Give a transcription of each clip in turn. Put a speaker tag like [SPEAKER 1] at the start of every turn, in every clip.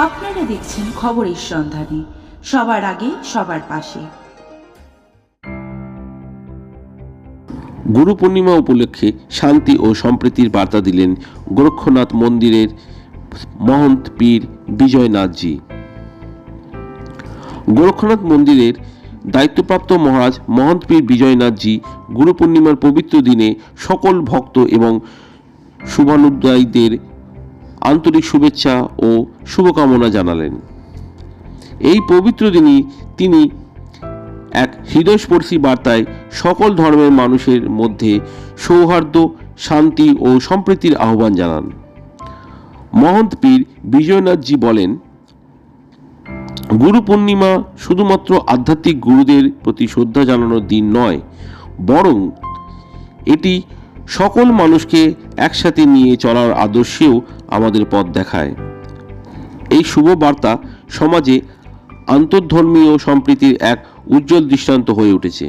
[SPEAKER 1] আপনারা দেখছেন খবরের সন্ধানে, সবার আগে সবার পাশে।
[SPEAKER 2] গুরু পূর্ণিমা উপলক্ষে শান্তি ও সম্প্রীতির বার্তা দিলেন গোরক্ষনাথ মন্দিরের মহন্ত পীর বিজয়নাথজি। গোরক্ষনাথ মন্দিরের দায়িত্বপ্রাপ্ত মহারাজ মহন্ত পীর বিজয়নাথজি গুরু পূর্ণিমার পবিত্র দিনে সকল ভক্ত এবং শুভানুদ্দায়ীদের আন্তরিক শুভেচ্ছা ও শুভকামনা জানালেন। এই পবিত্র দিনে তিনি এক হৃদয়স্পর্শী বার্তায় সকল ধর্মের মানুষের মধ্যে সৌহার্দ্য, শান্তি ও সম্প্রীতির আহ্বান জানান। মহন্ত পীর বিজয়নাথজি বলেন, গুরু পূর্ণিমা শুধুমাত্র আধ্যাত্মিক গুরুদের প্রতি শ্রদ্ধা জানানোর দিন নয়, বরং এটি সকল মানুষকে একসাথে নিয়ে চলার আদর্শেও আমাদের পথ দেখায়। এই শুভ বার্তা সমাজে আন্তর্ধর্মীয় সম্প্রীতির এক উজ্জ্বল দৃষ্টান্ত হয়ে উঠেছে।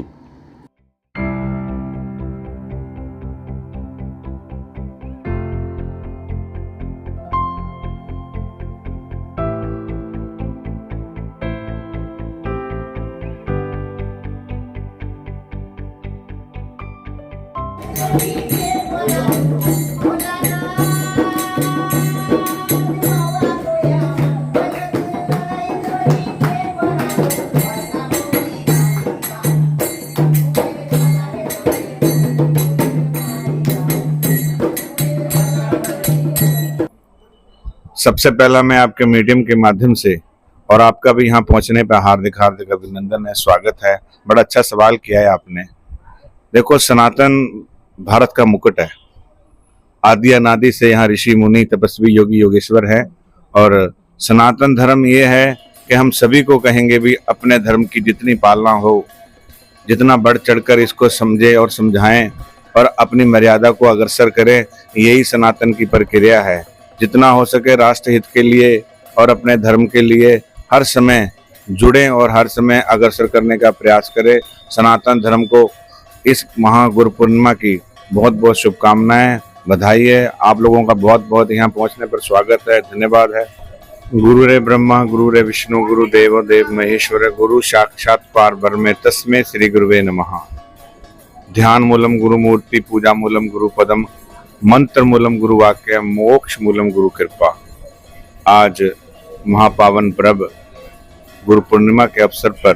[SPEAKER 3] सबसे पहला मैं आपके मीडियम के माध्यम से और आपका भी यहाँ पहुँचने पर हार्दिक हार्दिक अभिनंदन है, स्वागत है। बड़ा अच्छा सवाल किया है आपने। देखो, सनातन भारत का मुकुट है। आदि अनादि से यहाँ ऋषि मुनि तपस्वी योगी योगेश्वर हैं और सनातन धर्म ये है कि हम सभी को कहेंगे भी अपने धर्म की जितनी पालना हो, जितना बढ़ चढ़कर इसको समझे और समझाएं और अपनी मर्यादा को अग्रसर करें, यही सनातन की प्रक्रिया है। जितना हो सके राष्ट्र हित के लिए और अपने धर्म के लिए हर समय जुड़ें और हर समय अग्रसर करने का प्रयास करें। सनातन धर्म को इस महागुरु पूर्णिमा की बहुत बहुत शुभकामनाएं, बधाई है। आप लोगों का बहुत बहुत यहाँ पहुँचने पर स्वागत है, धन्यवाद है। गुरु रे ब्रह्मा गुरु रे विष्णु गुरु देवो देव महेश्वर गुरु साक्षात पारब्रह्म तस्मै श्री गुरुवे नमः। ध्यान मूलम गुरु मूर्ति पूजा मूलम गुरु पदम मंत्र मूलम गुरु वाक्य मोक्ष मूलम गुरु कृपा। आज महापावन पर्व गुरु पूर्णिमा के अवसर पर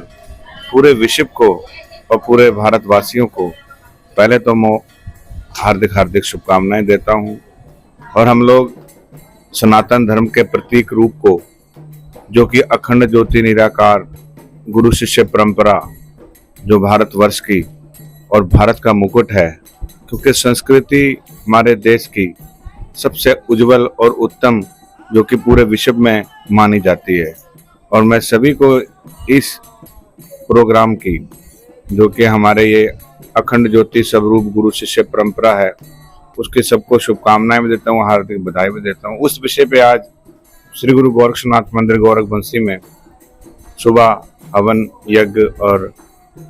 [SPEAKER 3] पूरे विश्व को और पूरे भारतवासियों को पहले तो मैं हार्दिक हार्दिक शुभकामनाएं देता हूं। और हम लोग सनातन धर्म के प्रतीक रूप को, जो कि अखंड ज्योति निराकार गुरु शिष्य परंपरा, जो भारतवर्ष की और भारत का मुकुट है, क्योंकि संस्कृति हमारे देश की सबसे उज्जवल और उत्तम, जो कि पूरे विश्व में मानी जाती है। और मैं सभी को इस प्रोग्राम की, जो कि हमारे ये अखंड ज्योति स्वरूप गुरु शिष्य परंपरा है, उसके सबको शुभकामनाएं भी देता हूँ, हार्दिक बधाई भी देता हूँ। उस विषय पे आज श्री गुरु गोरक्षनाथ मंदिर गोरखबंसी में सुबह हवन यज्ञ और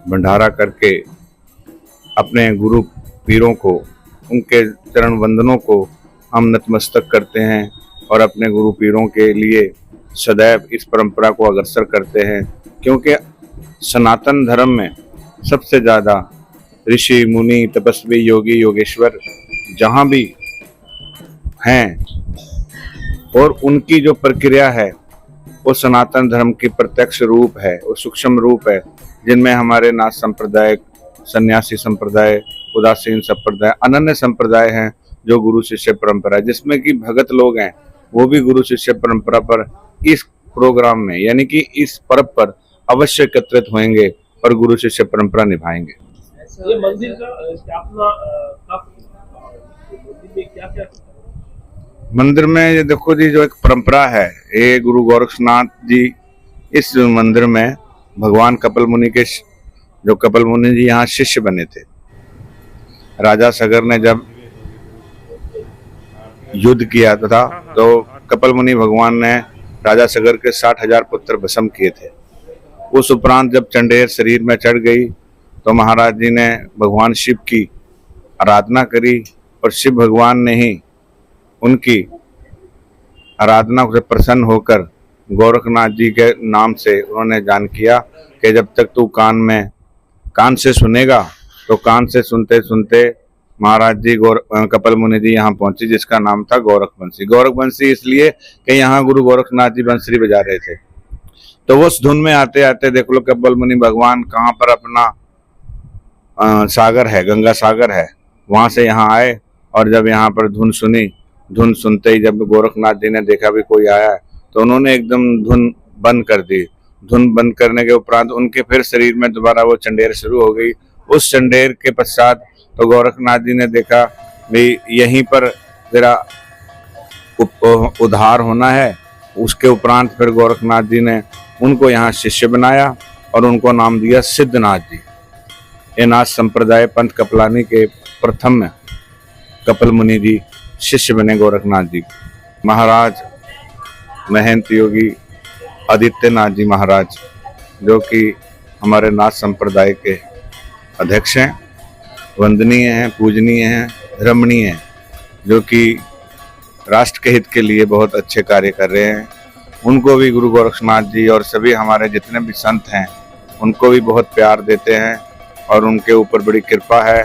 [SPEAKER 3] भंडारा करके अपने गुरु पीरों को, उनके चरण वंदनों को हम नतमस्तक करते हैं और अपने गुरु पीरों के लिए सदैव इस परंपरा को अग्रसर करते हैं। क्योंकि सनातन धर्म में सबसे ज़्यादा ऋषि मुनि तपस्वी योगी योगेश्वर जहाँ भी हैं, और उनकी जो प्रक्रिया है वो सनातन धर्म की प्रत्यक्ष रूप है, वो सूक्ष्म रूप है, जिनमें हमारे नाथ संप्रदाय, सन्यासी संप्रदाय, उदासीन संप्रदाय, अनन्य संप्रदाय हैं, जो गुरु शिष्य परंपरा, जिसमें कि भगत लोग हैं, वो भी गुरु शिष्य परंपरा पर इस प्रोग्राम में, यानी कि इस पर्व पर अवश्य एकत्रित होंगे और गुरु शिष्य परंपरा निभाएंगे।
[SPEAKER 4] ये मंदिर का स्थापना मंदिर में क्या क्या?
[SPEAKER 3] मंदिर में ये देखो जी, जो एक परंपरा है, ये गुरु गोरक्षनाथ जी इस मंदिर में भगवान कपिल मुनि के, जो कपिल मुनि जी यहाँ शिष्य बने थे। राजा सगर ने जब युद्ध किया था तो कपिल मुनि भगवान ने राजा सगर के 60,000 पुत्र भस्म किए थे। उस उपरांत जब चंडेर शरीर में चढ़ गई तो महाराज जी ने भगवान शिव की आराधना करी और शिव भगवान ने ही उनकी आराधना से प्रसन्न होकर गोरखनाथ जी के नाम से उन्होंने जान किया कि जब तक तू कान से सुनेगा, तो कान से सुनते सुनते महाराज जी कपिल मुनि जी यहाँ पहुंचे, जिसका नाम था गोरखबंशी। गोरखबंशी इसलिए कि यहाँ गुरु गोरखनाथ जी बंसरी बजा रहे थे। तो उस धुन में आते आते देख लो कपिल मुनि भगवान कहाँ पर अपना सागर है, गंगा सागर है, वहां से यहाँ आए। और जब यहाँ पर धुन सुनी, धुन सुनते ही जब गोरखनाथ जी ने देखा भी कोई आया है, तो उन्होंने एकदम धुन बंद कर दी। धुन बंद करने के उपरांत उनके फिर शरीर में दोबारा वो चंडेर शुरू हो गई। उस चंडेर के पश्चात तो गोरखनाथ जी ने देखा भी यहीं पर तेरा उद्धार होना है। उसके उपरांत फिर गोरखनाथ जी ने उनको यहाँ शिष्य बनाया और उनको नाम दिया सिद्धनाथ जी। ये नाथ संप्रदाय पंथ कपलानी के प्रथम कपिल मुनि जी शिष्य बने गोरखनाथ जी। महाराज महंत योगी आदित्यनाथ जी महाराज, जो कि हमारे नाथ संप्रदाय के अध्यक्ष हैं, वंदनीय हैं, पूजनीय हैं, रमणीय हैं, जो कि राष्ट्र के हित के लिए बहुत अच्छे कार्य कर रहे हैं। उनको भी गुरु गोरखनाथ जी और सभी हमारे जितने भी संत हैं उनको भी बहुत प्यार देते हैं और उनके ऊपर बड़ी कृपा है।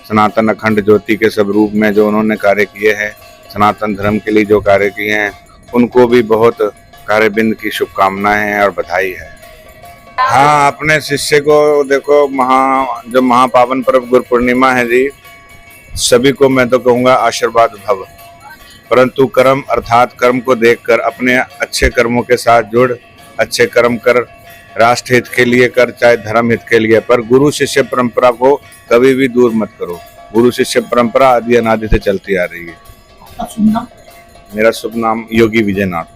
[SPEAKER 3] सनातन अखंड ज्योति के सब रूप में जो उन्होंने कार्य किए हैं, सनातन धर्म के लिए जो कार्य किए हैं, उनको भी बहुत कार्यबिंद की शुभकामनाएं हैं और बधाई है। हाँ, अपने शिष्य को देखो, जो महापावन पर्व गुरु पूर्णिमा है जी, सभी को मैं तो कहूँगा आशीर्वाद भव, परंतु कर्म अर्थात कर्म को देखकर अपने अच्छे कर्मों के साथ जुड़, अच्छे कर्म कर, राष्ट्र हित के लिए कर, चाहे धर्म हित के लिए, पर गुरु शिष्य परंपरा को कभी भी दूर मत करो। गुरु शिष्य परंपरा आदि अनादि से चलती आ रही है। मेरा शुभ नाम योगी विजयनाथ।